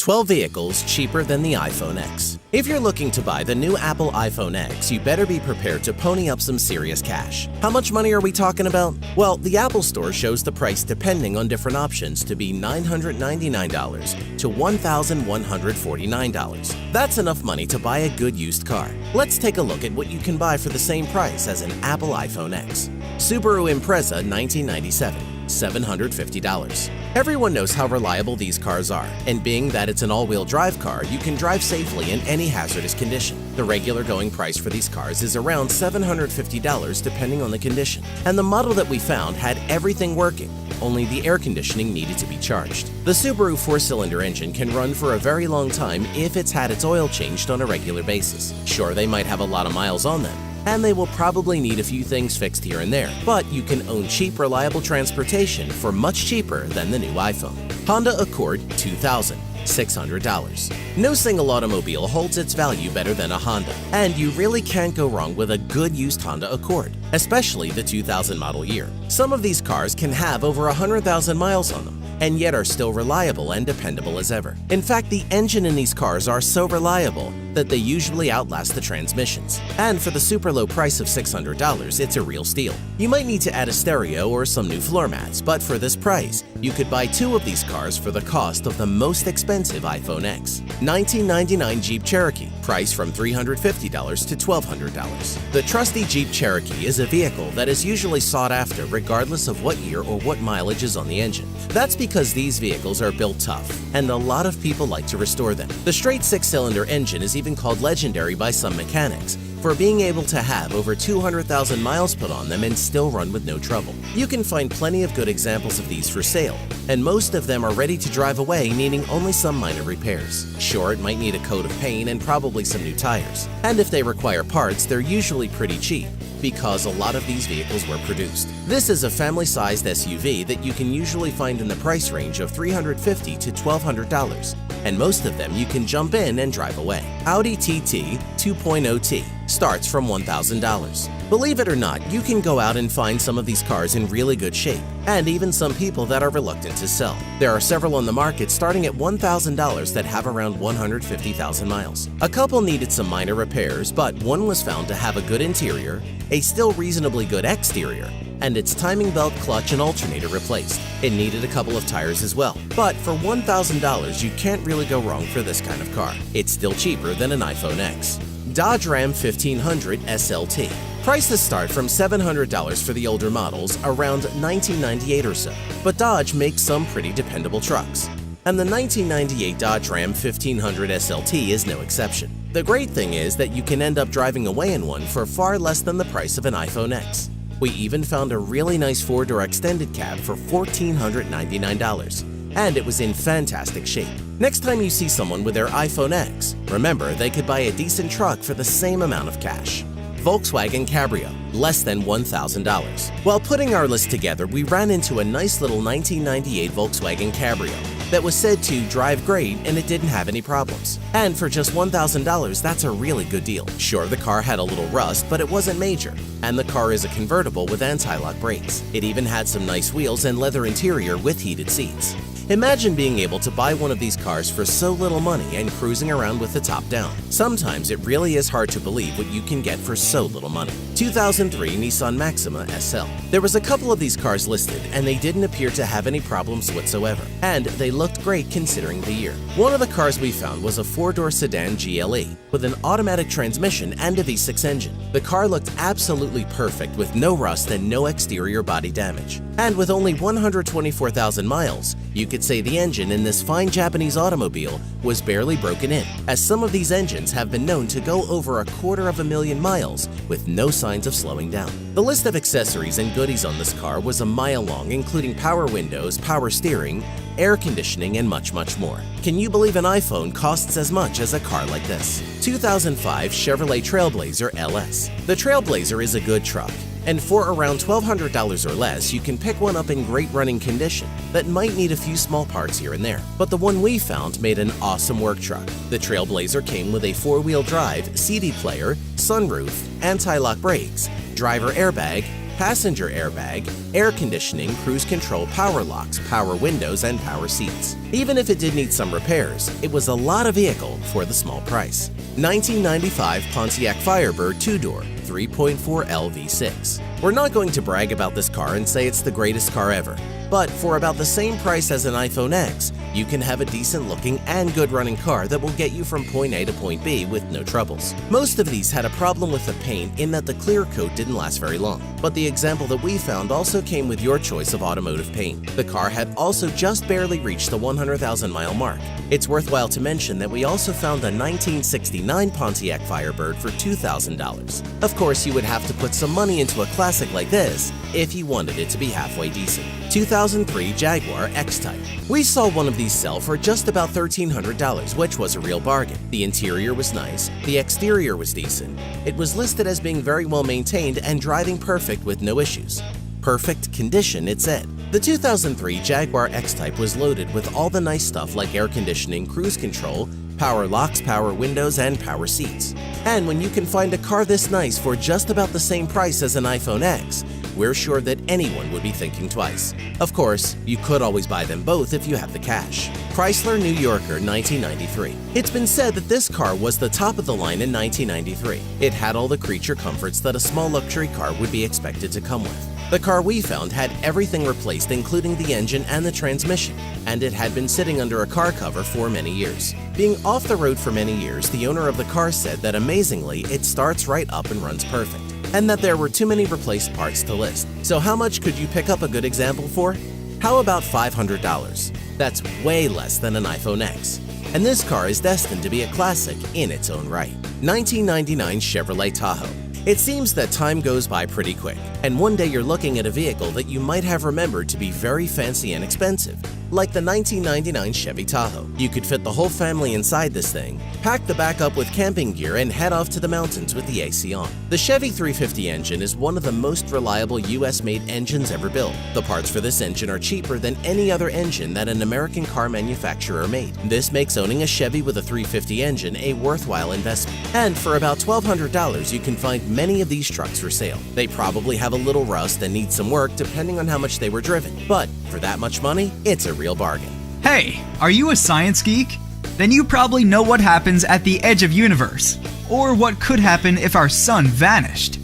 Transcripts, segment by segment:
12 vehicles cheaper than the iPhone X. If you're looking to buy the new Apple iPhone X, you better be prepared to pony up some serious cash. How much money are we talking about? Well, the Apple Store shows the price depending on different options to be $999 to $1,149. That's enough money to buy a good used car. Let's take a look at what you can buy for the same price as an Apple iPhone X. Subaru Impreza 1997, $750. Everyone knows how reliable these cars are, and being that it's an all-wheel drive car, you can drive safely in any hazardous condition. The regular going price for these cars is around $750 depending on the condition. And the model that we found had everything working, only the air conditioning needed to be charged. The Subaru 4-cylinder engine can run for a very long time if it's had its oil changed on a regular basis. Sure, they might have a lot of miles on them, and they will probably need a few things fixed here and there, but you can own cheap, reliable transportation for much cheaper than the new iPhone. Honda Accord 2000, $600. No single automobile holds its value better than a Honda, and you really can't go wrong with a good used Honda Accord, especially the 2000 model year. Some of these cars can have over 100,000 miles on them, and yet are still reliable and dependable as ever. In fact, the engine in these cars are so reliable that they usually outlast the transmissions. And for the super low price of $600, it's a real steal. You might need to add a stereo or some new floor mats, but for this price, you could buy two of these cars for the cost of the most expensive iPhone X. 1999 Jeep Cherokee, priced from $350 to $1,200. The trusty Jeep Cherokee is a vehicle that is usually sought after regardless of what year or what mileage is on the engine. That's because these vehicles are built tough, and a lot of people like to restore them. The straight 6-cylinder engine is even called legendary by some mechanics for being able to have over 200,000 miles put on them and still run with no trouble. You can find plenty of good examples of these for sale, and most of them are ready to drive away, needing only some minor repairs. Sure, it might need a coat of paint and probably some new tires. And if they require parts, they're usually pretty cheap, because a lot of these vehicles were produced. This is a family-sized SUV that you can usually find in the price range of $350 to $1,200, and most of them you can jump in and drive away. Audi TT 2.0T starts from $1,000. Believe it or not, you can go out and find some of these cars in really good shape, and even some people that are reluctant to sell. There are several on the market starting at $1,000 that have around 150,000 miles. A couple needed some minor repairs, but one was found to have a good interior, a still reasonably good exterior, and its timing belt, clutch, and alternator replaced. It needed a couple of tires as well. But for $1,000, you can't really go wrong for this kind of car. It's still cheaper than an iPhone X. Dodge Ram 1500 SLT. Prices start from $700 for the older models, around 1998 or so. But Dodge makes some pretty dependable trucks, and the 1998 Dodge Ram 1500 SLT is no exception. The great thing is that you can end up driving away in one for far less than the price of an iPhone X. We even found a really nice 4-door extended cab for $1,499, and it was in fantastic shape. Next time you see someone with their iPhone X, remember they could buy a decent truck for the same amount of cash. Volkswagen Cabrio, less than $1,000. While putting our list together, we ran into a nice little 1998 Volkswagen Cabrio that was said to drive great and it didn't have any problems. And for just $1,000, that's a really good deal. Sure, the car had a little rust, but it wasn't major. And the car is a convertible with anti-lock brakes. It even had some nice wheels and leather interior with heated seats. Imagine being able to buy one of these cars for so little money and cruising around with the top down. Sometimes it really is hard to believe what you can get for so little money. 2003 Nissan Maxima SL. There was a couple of these cars listed, and they didn't appear to have any problems whatsoever, and they looked great considering the year. One of the cars we found was a 4-door sedan GLE with an automatic transmission and a V6 engine. The car looked absolutely perfect with no rust and no exterior body damage. And with only 124,000 miles, you could say the engine in this fine Japanese automobile was barely broken in, as some of these engines have been known to go over 250,000 miles with no signs of slowing down. The list of accessories and goodies on this car was a mile long, including power windows, power steering, air conditioning, and much more. Can you believe an iPhone costs as much as a car like this? 2005 Chevrolet Trailblazer LS. The Trailblazer is a good truck, and for around $1,200 or less, you can pick one up in great running condition that might need a few small parts here and there. But the one we found made an awesome work truck. The Trailblazer came with a 4-wheel drive, CD player, sunroof, anti-lock brakes, driver airbag, passenger airbag, air conditioning, cruise control, power locks, power windows, and power seats. Even if it did need some repairs, it was a lot of vehicle for the small price. 1995 Pontiac Firebird 2-door, 3.4L V6. We're not going to brag about this car and say it's the greatest car ever, but for about the same price as an iPhone X, you can have a decent-looking and good-running car that will get you from point A to point B with no troubles. Most of these had a problem with the paint in that the clear coat didn't last very long, but the example that we found also came with your choice of automotive paint. The car had also just barely reached the 100,000-mile mark. It's worthwhile to mention that we also found a 1969 Pontiac Firebird for $2,000. Of course, you would have to put some money into a classic like this if you wanted it to be halfway decent. 2003 Jaguar X-Type. We saw one of these sell for just about $1,300, which was a real bargain. The interior was nice, the exterior was decent. It was listed as being very well maintained and driving perfect with no issues. Perfect condition, it said. The 2003 Jaguar X-Type was loaded with all the nice stuff like air conditioning, cruise control, power locks, power windows, and power seats. And when you can find a car this nice for just about the same price as an iPhone X, we're sure that anyone would be thinking twice. Of course, you could always buy them both if you have the cash. Chrysler New Yorker 1993. It's been said that this car was the top of the line in 1993. It had all the creature comforts that a small luxury car would be expected to come with. The car we found had everything replaced, including the engine and the transmission, and it had been sitting under a car cover for many years. Being off the road for many years, the owner of the car said that amazingly, it starts right up and runs perfect, and that there were too many replaced parts to list. So how much could you pick up a good example for? How about $500? That's way less than an iPhone X. And this car is destined to be a classic in its own right. 1999 Chevrolet Tahoe. It seems that time goes by pretty quick, and one day you're looking at a vehicle that you might have remembered to be very fancy and expensive, like the 1999 Chevy Tahoe. You could fit the whole family inside this thing, pack the back up with camping gear, and head off to the mountains with the AC on. The Chevy 350 engine is one of the most reliable US-made engines ever built. The parts for this engine are cheaper than any other engine that an American car manufacturer made. This makes owning a Chevy with a 350 engine a worthwhile investment. And for about $1,200, you can find many of these trucks for sale. They probably have a little rust and need some work depending on how much they were driven. But for that much money, it's a real bargain. Hey, are you a science geek? Then you probably know what happens at the edge of universe, or what could happen if our sun vanished.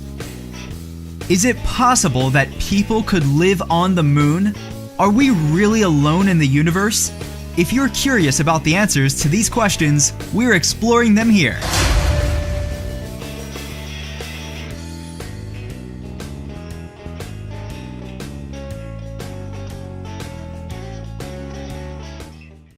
Is it possible that people could live on the moon? Are we really alone in the universe? If you're curious about the answers to these questions, we're exploring them here.